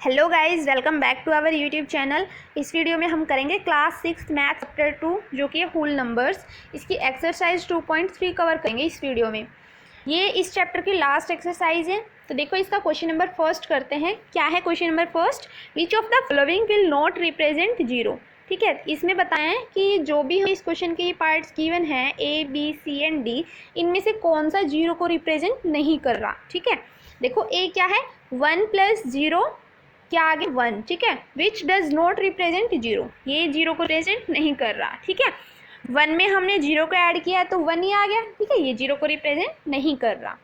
Hello guys, welcome back to our YouTube channel. इस video में हम करेंगे क्लास 6 मैथ चैप्टर 2 जो कि है होल नंबर्स। इसकी एक्सरसाइज 2.3 कवर करेंगे इस वीडियो में। ये इस चैप्टर की लास्ट एक्सरसाइज है। तो देखो इसका क्वेश्चन नंबर फर्स्ट करते हैं। क्या है question number first? Which of the following will not represent zero. ठीक है, इसमें बताया है कि जो भी इस क्वेश्चन के पार्ट्स गिवन हैं A B C and D, इनमें से कौन सा जीरो को रिप्रेजेंट नहीं कर रहा। ठीक है, देखो ए क्या है, 1 + 0 क्या आगे 1। ठीक है, which does not represent zero, ये जीरो को रिप्रेजेंट नहीं कर रहा। ठीक है, 1 में हमने जीरो को ऐड किया तो 1 ही आ गया। ठीक है, ये जीरो को रिप्रेजेंट नहीं कर रहा।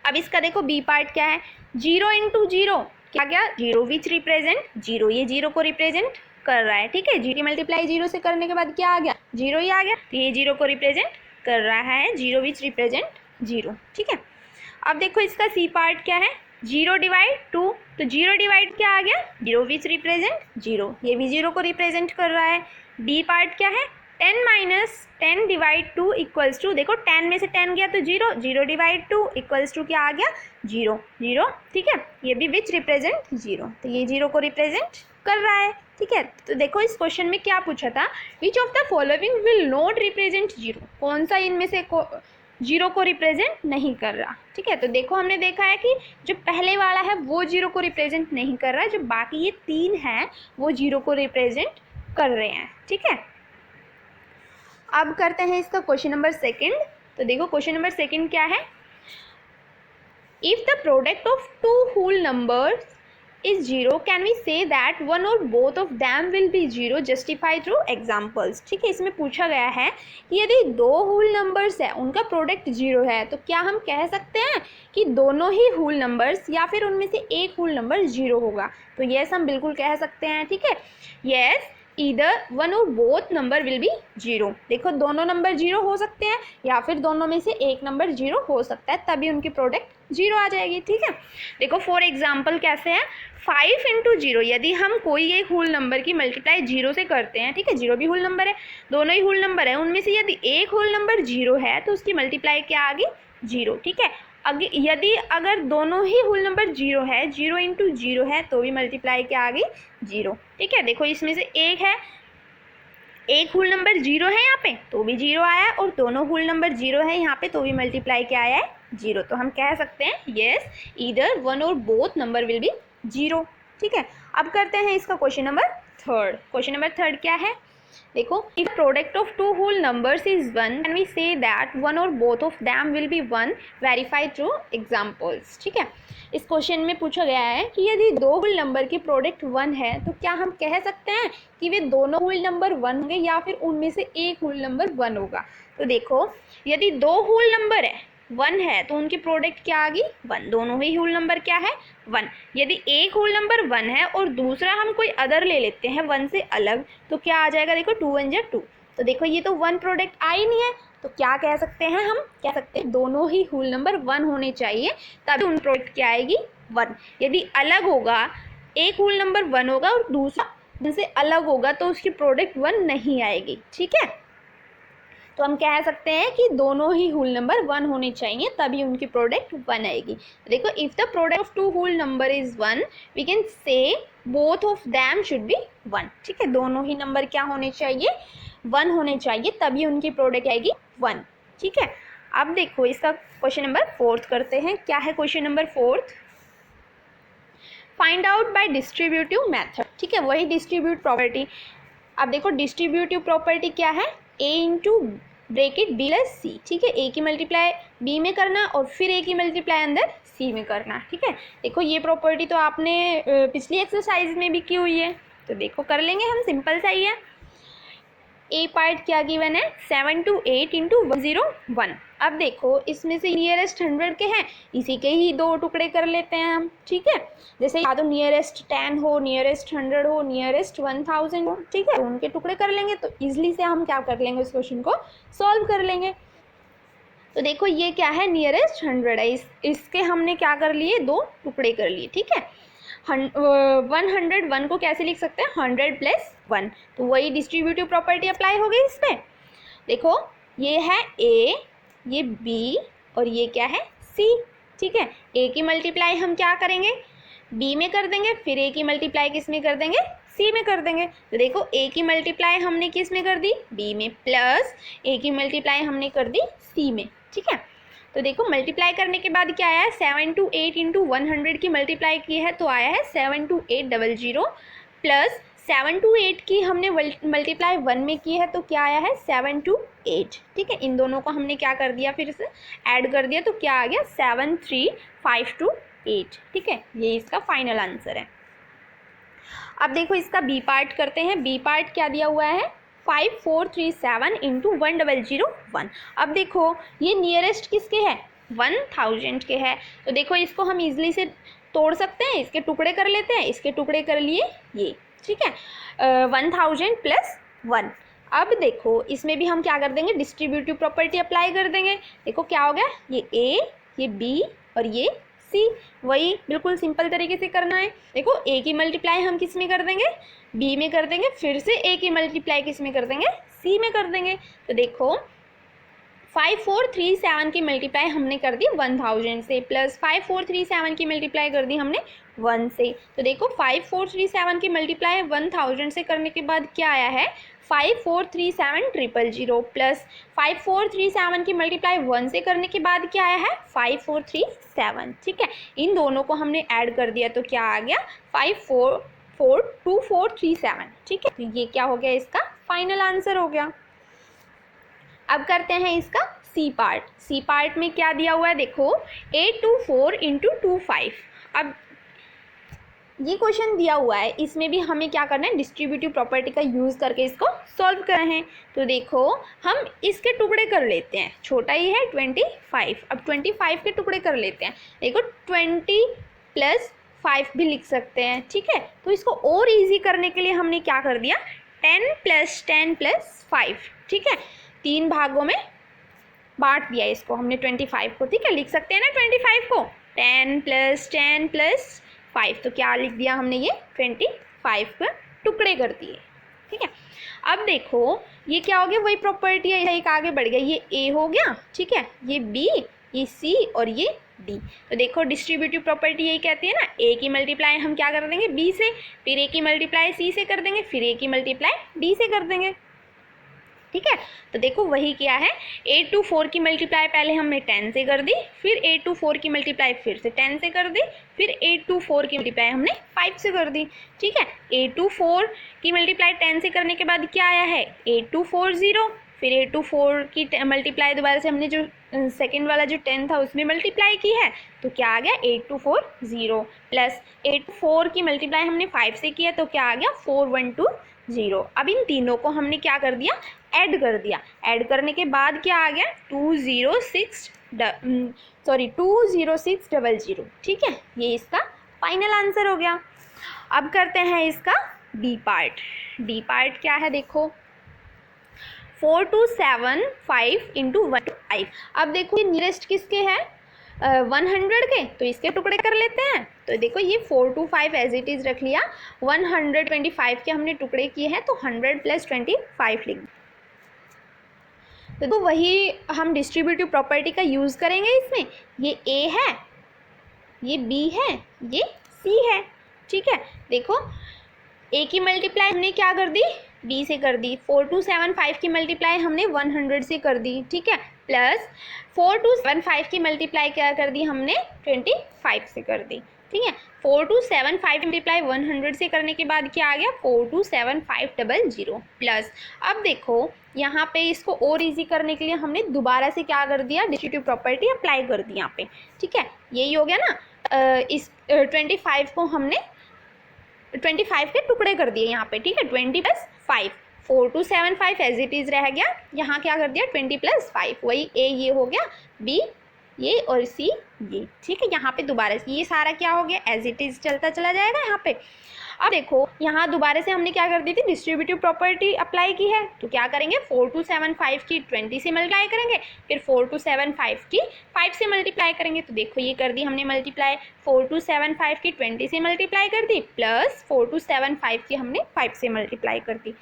अब इसका देखो बी पार्ट क्या है, 0 × 0 क्या गया, जीरो विच रिप्रेजेंट जीरो, ये जीरो को रिप्रेजेंट कर रहा है। ठीक है, जीरो मल्टीप्लाई जीरो से करने के बाद क्या आ गया, जीरो ही आ गया। तो ये जीरो को रिप्रेजेंट कर रहा है, जीरो विच रिप्रेजेंट जीरो। ठीक है, अब देखो इसका सी पार्ट क्या है, 0 / 2, तो 0 डिवाइड क्या आ गया, जीरो विच रिप्रेजेंट जीरो, ये भी जीरो को रिप्रेजेंट कर रहा है। डी पार्ट क्या है, 10 - 10 / 2 इक्वल्स टू, देखो 10 में से 10 गया तो जीरो, 0 / 2 इक्वल्स टू क्या आ गया, जीरो जीरो। ठीक है, ये भी विच रिप्रेजेंट जीरो, तो ये जीरो को रिप्रेजेंट कर रहा है। ठीक है, तो देखो इस क्वेश्चन में क्या पूछा था, which of the following will not represent zero, कौन सा इनमें से जीरो को रिप्रेजेंट नहीं कर रहा। ठीक है, तो देखो हमने देखा है कि जो पहले वाला है वो जीरो को रिप्रेजेंट नहीं कर रहा है, जो बाकी ये 3 हैं वो जीरो को रिप्रेजेंट कर रहे हैं। ठीक है, अब करते हैं इसका क्वेश्चन नंबर सेकंड। तो देखो क्वेश्चन नंबर सेकंड क्या है, if the product of two whole numbers is 0 can we say that one or both of them will be 0 justify through examples। ठीक है, इसमें पूछा गया है कि यदि दो होल नंबर्स है उनका प्रोडक्ट 0 है तो क्या हम कह सकते हैं कि दोनों ही होल नंबर्स या फिर उनमें से एक होल नंबर 0 होगा। तो यस हम बिल्कुल कह सकते हैं। ठीक है, yes either one or both number will be 0। देखो दोनों नंबर 0 हो सकते हैं या फिर दोनों में से एक नंबर 0 हो सकता है, तभी उनकी प्रोडक्ट 0 आ जाएगी। ठीक है, देखो फॉर एग्जाम्पल कैसे है, 5 × 0, यदि हम कोई एक होल नंबर की मल्टीप्लाई 0 से करते हैं। ठीक है, 0 भी होल नंबर है, दोनों ही होल नंबर है, उनमें से यदि एक होल नंबर 0 है तो उसकी मल्टीप्लाई क्या आ गई, 0। ठीक है, अगर दोनों ही होल नंबर 0 है, 0 × 0 है तो भी मल्टीप्लाई क्या आ गई, 0। ठीक है, देखो इसमें से एक है, एक होल नंबर 0 है यहाँ पे तो भी 0 आया है, और दोनों होल नंबर 0 है यहाँ पे तो भी मल्टीप्लाई क्या आया है, 0। तो हम कह सकते हैं yes either one or both number will be 0। ठीक है, अब करते हैं इसका question number third. Question number third क्या है, देखो if product of two whole numbers is 1 can we say that one or both of them will be 1 verify through examples. ठीक है, इस क्वेश्चन में पूछा गया है कि यदि दो होल नंबर की प्रोडक्ट 1 है तो क्या हम कह सकते हैं कि वे दोनों होल नंबर 1 होंगे या फिर उनमें से एक होल नंबर 1 होगा। तो देखो यदि दो होल नंबर है 1 है तो उनकी प्रोडक्ट क्या आ गई, 1, दोनों ही होल नंबर क्या है, 1। यदि एक होल नंबर 1 है और दूसरा हम कोई अदर ले लेते हैं 1 से अलग तो क्या आ जाएगा, देखो 2 × 1 = 2। तो देखो ये तो 1 प्रोडक्ट आई नहीं है, तो क्या कह सकते हैं, हम कह सकते हैं दोनों ही होल नंबर 1 होने चाहिए तभी उन प्रोडक्ट क्या आएगी, 1। यदि अलग होगा, एक होल नंबर 1 होगा और दूसरा उनसे अलग होगा तो उसकी प्रोडक्ट 1 नहीं आएगी। ठीक है, तो हम कह सकते हैं कि दोनों ही होल नंबर 1 होने चाहिए तभी उनकी प्रोडक्ट 1 आएगी। देखो if the product of two whole number is 1 we can say both of them should be 1। ठीक है, दोनों ही नंबर क्या होने चाहिए, 1 होने चाहिए तभी उनकी प्रोडक्ट आएगी 1। ठीक है, अब देखो इसका क्वेश्चन नंबर फोर्थ करते हैं। क्या है question number fourth, find out by distributive method. ठीक है, वही डिस्ट्रीब्यूट प्रॉपर्टी। अब देखो डिस्ट्रीब्यूटिव प्रॉपर्टी क्या है, a × ब्रैकेट b + c। ठीक है, a की मल्टीप्लाई b में करना और फिर a की मल्टीप्लाई अंदर c में करना। ठीक है, देखो ये प्रॉपर्टी तो आपने पिछली एक्सरसाइज में भी की हुई है, तो देखो कर लेंगे हम, सिंपल सा ही है। ए पार्ट क्या गिवन है, 7 × 8 × 101। अब देखो इसमें से नियरेस्ट 100 के हैं, इसी के ही दो टुकड़े कर लेते हैं हम। ठीक है, जैसे या तो नियरेस्ट 10 हो, नियरेस्ट 100 हो, नियरेस्ट 1000 हो। ठीक है, तो उनके टुकड़े कर लेंगे तो इजीली से हम क्या कर लेंगे, इस क्वेश्चन को सॉल्व कर लेंगे। तो देखो ये क्या है, नियरेस्ट 100 है, इसके हमने क्या कर लिए, दो टुकड़े कर लिए। ठीक है, 101 को कैसे लिख सकते हैं, 100 + 1, तो वही डिस्ट्रीब्यूटिव प्रॉपर्टी अप्लाई हो गई इसमें। देखो ये है a, ये b और ये क्या है c। ठीक है, a की मल्टीप्लाई हम क्या करेंगे, बी में कर देंगे, फिर ए की मल्टीप्लाई किस में कर देंगे, सी में कर देंगे। तो देखो ए की मल्टीप्लाई हमने किस में कर दी, बी में, प्लस ए की मल्टीप्लाई हमने कर दी सी में। ठीक है, तो देखो मल्टीप्लाई करने के बाद क्या आया है, 728 इंटू 100 की मल्टीप्लाई की है तो आया है 72800, प्लस 728 की हमने मल्टीप्लाई 1 में की है तो क्या आया है 728। ठीक है, इन दोनों को हमने क्या कर दिया, फिर से ऐड कर दिया तो क्या आ गया 73528। ठीक है, ये इसका फाइनल आंसर है। अब देखो इसका बी पार्ट करते हैं। बी पार्ट क्या दिया हुआ है, 5437 इंटू 1001। अब देखो ये नियरेस्ट किसके है, 1000 के है। तो देखो इसको हम इजीली से तोड़ सकते हैं, इसके टुकड़े कर लेते हैं, इसके टुकड़े कर लिए ये। ठीक है, 1000 प्लस 1। अब देखो इसमें भी हम क्या कर देंगे, डिस्ट्रीब्यूटिव प्रॉपर्टी अप्लाई कर देंगे। देखो क्या हो गया, ये ए, ये बी और ये सी, वही बिल्कुल सिंपल तरीके से करना है। देखो ए की मल्टीप्लाई हम किस में कर देंगे, बी में कर देंगे, फिर से ए की मल्टीप्लाई किस में कर देंगे, सी में कर देंगे। तो देखो 5437 की मल्टीप्लाई हमने कर दी 1000 से, प्लस 5437 की मल्टीप्लाई कर दी हमने 1 से। तो देखो 5437 की मल्टीप्लाई 1000 से करने के बाद क्या आया है, 5437000, प्लस 5437 की मल्टीप्लाई 1 से करने के बाद क्या आया है 5437। ठीक है, इन दोनों को हमने ऐड कर दिया तो क्या आ गया 542437। ठीक है, तो ये क्या हो गया, इसका फाइनल आंसर हो गया। अब करते हैं इसका सी पार्ट। सी पार्ट में क्या दिया हुआ है, देखो 824 इंटू 25। अब ये क्वेश्चन दिया हुआ है, इसमें भी हमें क्या करना है, डिस्ट्रीब्यूटिव प्रॉपर्टी का यूज़ करके इसको सॉल्व करना है। तो देखो हम इसके टुकड़े कर लेते हैं, छोटा ही है 25। अब 25 के टुकड़े कर लेते हैं। देखो 20 प्लस 5 भी लिख सकते हैं। ठीक है, तो इसको और ईजी करने के लिए हमने क्या कर दिया, 10 प्लस 10 प्लस 5। ठीक है, 3 भागों में बांट दिया इसको हमने 25 को। ठीक है, लिख सकते हैं ना 25 को, 10 प्लस 10 प्लस 5, तो क्या लिख दिया हमने, ये 25 के टुकड़े कर दिए। ठीक है, अब देखो ये क्या हो गया, वही प्रॉपर्टी है, एक आगे बढ़ गया, ये ए हो गया। ठीक है, ये बी, ये सी और ये डी। तो देखो डिस्ट्रीब्यूटिव प्रॉपर्टी यही कहती है ना, ए की मल्टीप्लाई हम क्या कर देंगे, बी से, फिर ए की मल्टीप्लाई सी से कर देंगे, फिर ए की मल्टीप्लाई डी से कर देंगे। ठीक है, तो देखो वही क्या है, 824 की मल्टीप्लाई पहले हमने 10 से कर दी, फिर 824 की मल्टीप्लाई फिर से 10 से कर दी, फिर 824 की मल्टीप्लाई हमने 5 से कर दी। ठीक है, 824 की मल्टीप्लाई 10 से करने के बाद क्या आया है 8240, फिर 824 की मल्टीप्लाई दोबारा से हमने जो सेकेंड वाला जो 10 था उसमें मल्टीप्लाई की है तो क्या आ गया 8240, प्लस 84 की मल्टीप्लाई हमने 5 से किया तो क्या आ गया 4120। अब इन तीनों को हमने क्या कर दिया, ऐड कर दिया। ऐड करने के बाद क्या आ गया 20600। ठीक है, ये इसका फाइनल आंसर हो गया। अब करते हैं इसका डी पार्ट। डी पार्ट क्या है, देखो 4275 इंटू 125। अब देखो ये नियरेस्ट किसके है 100 के, तो इसके टुकड़े कर लेते हैं। तो देखो ये 425 एज इट इज़ रख लिया, 125 के हमने टुकड़े किए हैं तो 100 प्लस 25 लिख। तो वही हम डिस्ट्रीब्यूटिव प्रॉपर्टी का यूज़ करेंगे इसमें। ये ए है, ये बी है, ये सी है। ठीक है, देखो ए की मल्टीप्लाई हमने क्या कर दी, बी से कर दी। 4275 की मल्टीप्लाई हमने 100 से कर दी। ठीक है, प्लस 4275 की मल्टीप्लाई क्या कर दी हमने 25 से कर दी। ठीक है, 4275 मल्टीप्लाई 100 से करने के बाद क्या आ गया 427500, प्लस अब देखो यहाँ पे इसको और इजी करने के लिए हमने दोबारा से क्या कर दिया, डिस्ट्रीब्यूटिव प्रॉपर्टी अप्लाई कर दी यहाँ पे। ठीक है, यही हो गया ना, इस 25 को हमने 25 के टुकड़े कर दिए यहाँ पे। ठीक है, 20 प्लस 5, 4275 एज इट इज़ रह गया। यहाँ क्या कर दिया 20 प्लस 5, वही ए ये हो गया, बी ये और सी ये। ठीक है, यहाँ पे दोबारा से ये सारा क्या हो गया एज इट इज़ चलता चला जाएगा यहाँ पे। अब देखो यहाँ दोबारा से हमने क्या कर दी थी, डिस्ट्रीब्यूटिव प्रॉपर्टी अप्लाई की है तो क्या करेंगे 4275 की 20 से मल्टीप्लाई करेंगे, फिर 4275 की 5 से मल्टीप्लाई करेंगे। तो देखो ये कर दी हमने मल्टीप्लाई, 4275 की 20 से मल्टीप्लाई कर दी, प्लस 4275 की हमने 5 से मल्टीप्लाई कर दी।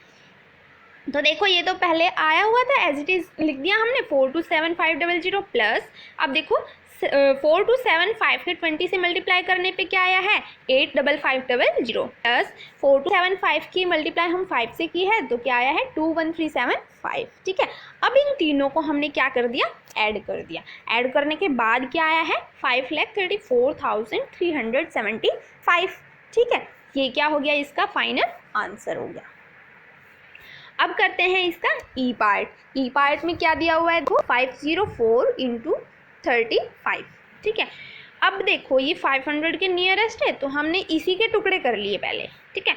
तो देखो ये तो पहले आया हुआ था एज इट इज़ लिख दिया हमने 427500, प्लस अब देखो 4 2 7 5 के 20 से मल्टीप्लाई करने पे क्या आया है 85500 प्लस 4 2 7 5 की मल्टीप्लाई हम 5 से की है तो क्या आया है 21375। ठीक है, अब इन तीनों को हमने क्या कर दिया ऐड कर दिया। ऐड करने के बाद क्या आया है 5,34,375। ठीक है, ये क्या हो गया इसका फाइनल आंसर हो गया। अब करते हैं इसका ई पार्ट। ई पार्ट में क्या दिया हुआ है देखो 504 इंटू 35। ठीक है, अब देखो ये 500 के नियरेस्ट है तो हमने इसी के टुकड़े कर लिए पहले। ठीक है,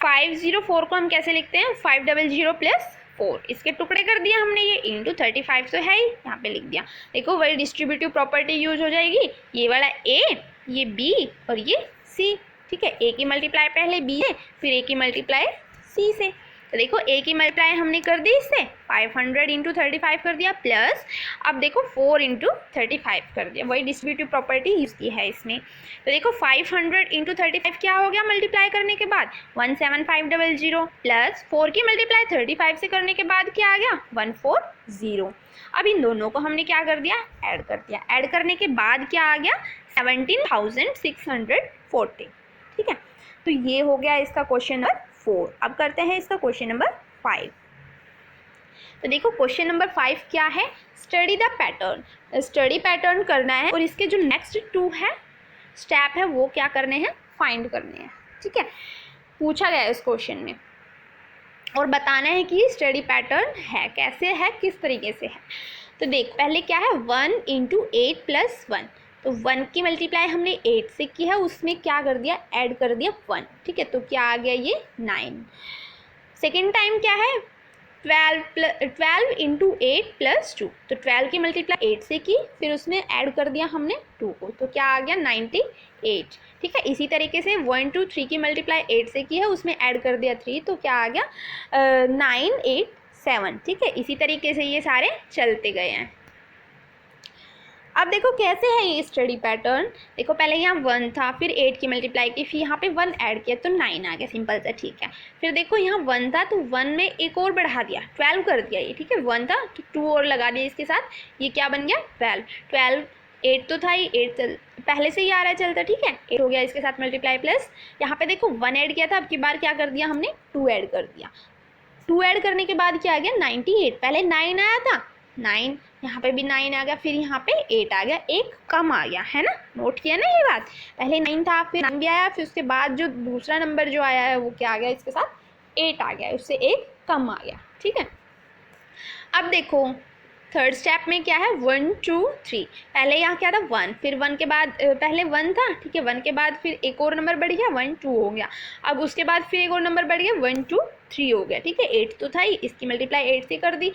504 को हम कैसे लिखते हैं 500 प्लस 4, इसके टुकड़े कर दिया हमने, ये इंटू 35 तो है ही, यहाँ पे लिख दिया। देखो वही डिस्ट्रीब्यूटिव प्रॉपर्टी यूज हो जाएगी, ये वाला ए, ये बी और ये सी। ठीक है, ए की मल्टीप्लाई पहले बी है फिर ए की मल्टीप्लाई सी से। तो देखो ए की मल्टीप्लाई हमने कर दी इससे 500 इंटू 35 कर दिया प्लस अब देखो 4 इंटू 35 कर दिया, वही डिस्ट्रीब्यूटिव प्रॉपर्टी यूज की है इसमें। तो देखो 500 इंटू 35 क्या हो गया मल्टीप्लाई करने के बाद 17500 प्लस 4 की मल्टीप्लाई 35 से करने के बाद क्या आ गया 140। अब इन दोनों को हमने क्या कर दिया ऐड कर दिया। ऐड करने के बाद क्या आ गया 17,640। ठीक है, तो ये हो गया इसका क्वेश्चन नंबर 4। अब करते हैं इसका क्वेश्चन नंबर 5। तो देखो क्वेश्चन नंबर 5 क्या है, study the pattern. Study pattern करना है और इसके जो नेक्स्ट 2 है स्टेप है वो क्या करने हैं फाइंड करने हैं। ठीक है, पूछा गया इस क्वेश्चन में और बताना है कि स्टडी पैटर्न है कैसे है किस तरीके से है। तो देख पहले क्या है 1 इंटू 8 प्लस 1, तो 1 की मल्टीप्लाई हमने 8 से की है, उसमें क्या कर दिया ऐड कर दिया 1। ठीक है, तो क्या आ गया ये 9। सेकेंड टाइम क्या है 12 इंटू 8 प्लस 2, तो 12 की मल्टीप्लाई 8 से की फिर उसमें ऐड कर दिया हमने 2 को, तो क्या आ गया 98। ठीक है, इसी तरीके से 1 2 3 की मल्टीप्लाई 8 से की है उसमें ऐड कर दिया 3, तो क्या आ गया 987। ठीक है, इसी तरीके से ये सारे चलते गए हैं। अब देखो कैसे है ये स्टडी पैटर्न। देखो पहले यहाँ 1 था फिर 8 की मल्टीप्लाई की फिर यहाँ पे 1 ऐड किया तो 9 आ गया, सिंपल सा। ठीक है, फिर देखो यहाँ 1 था तो 1 में एक और बढ़ा दिया 12 कर दिया ये। ठीक है, 1 था तो 2 और लगा दिया इसके साथ, ये क्या बन गया 12। 8 तो था ही, 8 पहले से ही आ रहा है चलता। ठीक है, 8 हो गया इसके साथ मल्टीप्लाई प्लस यहाँ पे देखो 1 ऐड किया था, अब की बार क्या कर दिया हमने 2 ऐड कर दिया। 2 ऐड करने के बाद क्या आ गया 98। पहले 9 आया था 9, यहाँ पे भी 9 आ गया, फिर यहाँ पे 8 आ गया, एक कम आ गया है ना, नोट किया ना ये बात। पहले 9 था फिर 9 भी आया, फिर उसके बाद जो दूसरा नंबर जो आया है वो क्या आ गया इसके साथ 8 आ गया, उससे एक कम आ गया। ठीक है, अब देखो थर्ड स्टेप में क्या है 1 2 3, पहले यहाँ क्या था 1, फिर 1 के बाद पहले 1 था। ठीक है, 1 के बाद फिर एक और नंबर बढ़ गया 1 2 हो गया, अब उसके बाद फिर एक और नंबर बढ़ गया 1 2 3 हो गया। ठीक है, 8 तो था ही, इसकी मल्टीप्लाई 8 से कर दी।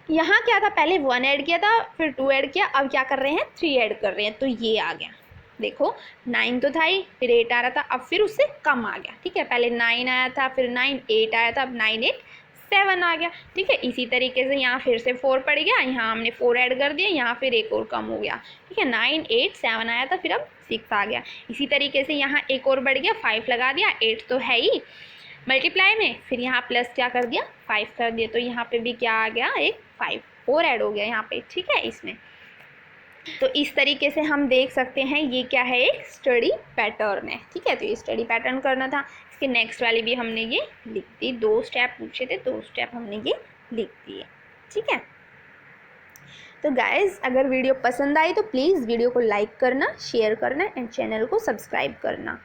यहाँ क्या था पहले 1 ऐड किया था फिर 2 ऐड किया, अब क्या कर रहे हैं 3 ऐड कर रहे हैं, तो ये आ गया। देखो 9 तो था ही फिर 8 आ रहा था, अब फिर उससे कम आ गया। ठीक है, पहले 9 आया था फिर 9 8 आया था, अब 9 8 7 आ गया। ठीक है, इसी तरीके से यहाँ फिर से 4 पड़ गया, यहाँ हमने 4 ऐड कर दिया, यहाँ फिर एक और कम हो गया। ठीक है, 9 8 7 आया था फिर अब 6 आ गया। इसी तरीके से यहाँ एक और बढ़ गया 5 लगा दिया, 8 तो है ही मल्टीप्लाई में, फिर यहाँ प्लस क्या कर दिया 5 कर दिया, तो यहाँ पे भी क्या आ गया एक 5 और ऐड हो गया यहाँ पे। ठीक है, इसमें तो इस तरीके से हम देख सकते हैं ये क्या है एक स्टडी पैटर्न है। ठीक है, तो ये स्टडी पैटर्न करना था। इसके नेक्स्ट वाली भी हमने ये लिख दी, 2 स्टेप पूछे थे 2 स्टेप हमने ये लिख दिए। ठीक है, तो गाइज अगर वीडियो पसंद आई तो प्लीज़ वीडियो को लाइक करना, शेयर करना एंड चैनल को सब्सक्राइब करना।